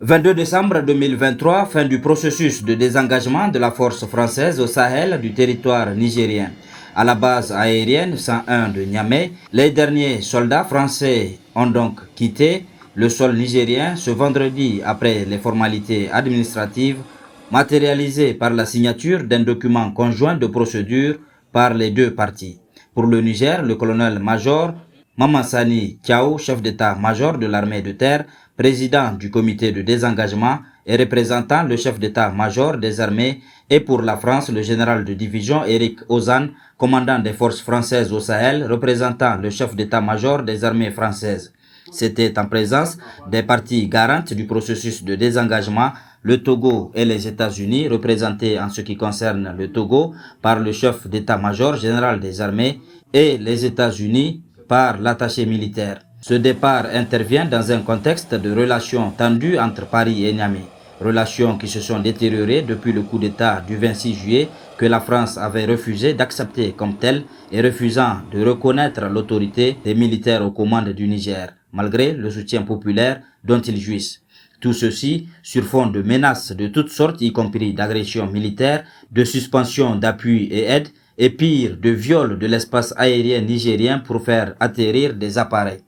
22 décembre 2023, fin du processus de désengagement de la force française au Sahel du territoire nigérien. À la base aérienne 101 de Niamey, les derniers soldats français ont donc quitté le sol nigérien ce vendredi après les formalités administratives matérialisées par la signature d'un document conjoint de procédure par les deux parties. Pour le Niger, le colonel-major Mamansani Thiaw, chef d'état-major de l'armée de terre, président du comité de désengagement et représentant le chef d'état-major des armées, et pour la France, le général de division Éric Ozan, commandant des forces françaises au Sahel, représentant le chef d'état-major des armées françaises. C'était en présence des parties garantes du processus de désengagement, le Togo et les États-Unis, représentés en ce qui concerne le Togo par le chef d'état-major général des armées et les États-Unis par l'attaché militaire. Ce départ intervient dans un contexte de relations tendues entre Paris et Niamey. Relations qui se sont détériorées depuis le coup d'État du 26 juillet que la France avait refusé d'accepter comme tel et refusant de reconnaître l'autorité des militaires aux commandes du Niger, malgré le soutien populaire dont ils jouissent. Tout ceci sur fond de menaces de toutes sortes, y compris d'agressions militaires, de suspension d'appui et aide, et pire, de viol de l'espace aérien nigérien pour faire atterrir des appareils.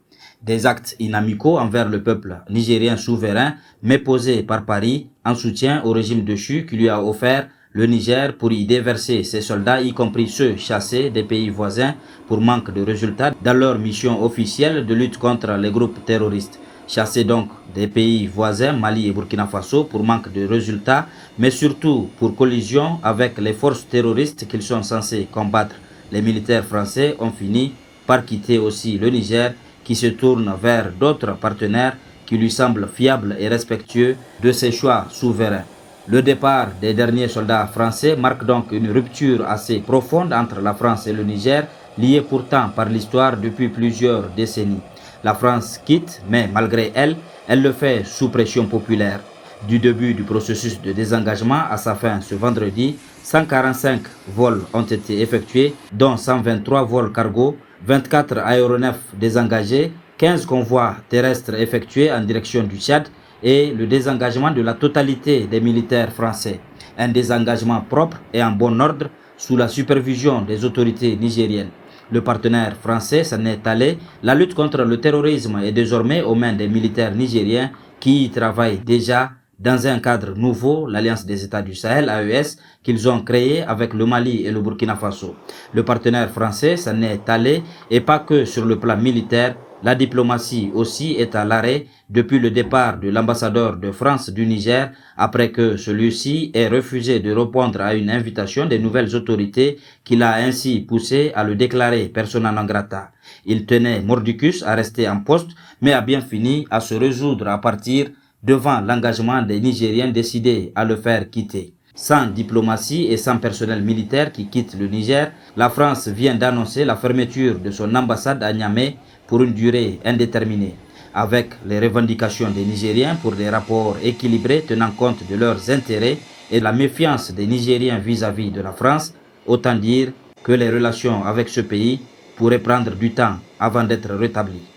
Des actes inamicaux envers le peuple nigérien souverain, mais posés par Paris en soutien au régime déchu qui lui a offert le Niger pour y déverser ses soldats, y compris ceux chassés des pays voisins pour manque de résultats dans leur mission officielle de lutte contre les groupes terroristes. Chassés donc des pays voisins, Mali et Burkina Faso, pour manque de résultats, mais surtout pour collision avec les forces terroristes qu'ils sont censés combattre. Les militaires français ont fini par quitter aussi le Niger, qui se tourne vers d'autres partenaires qui lui semblent fiables et respectueux de ses choix souverains. Le départ des derniers soldats français marque donc une rupture assez profonde entre la France et le Niger, liée pourtant par l'histoire depuis plusieurs décennies. La France quitte, mais malgré elle, elle le fait sous pression populaire. Du début du processus de désengagement à sa fin ce vendredi, 145 vols ont été effectués, dont 123 vols cargo, 24 aéronefs désengagés, 15 convois terrestres effectués en direction du Tchad et le désengagement de la totalité des militaires français. Un désengagement propre et en bon ordre sous la supervision des autorités nigériennes. Le partenaire français s'en est allé. La lutte contre le terrorisme est désormais aux mains des militaires nigériens qui y travaillent déjà dans un cadre nouveau, l'Alliance des États du Sahel, AES, qu'ils ont créé avec le Mali et le Burkina Faso. Le partenaire français s'en est allé, et pas que sur le plan militaire. La diplomatie aussi est à l'arrêt depuis le départ de l'ambassadeur de France du Niger, après que celui-ci ait refusé de répondre à une invitation des nouvelles autorités qui l'a ainsi poussé à le déclarer persona non grata. Il tenait mordicus à rester en poste, mais a bien fini à se résoudre à partir devant l'engagement des Nigériens décidés à le faire quitter. Sans diplomatie et sans personnel militaire qui quitte le Niger, la France vient d'annoncer la fermeture de son ambassade à Niamey pour une durée indéterminée. Avec les revendications des Nigériens pour des rapports équilibrés tenant compte de leurs intérêts et la méfiance des Nigériens vis-à-vis de la France, autant dire que les relations avec ce pays pourraient prendre du temps avant d'être rétablies.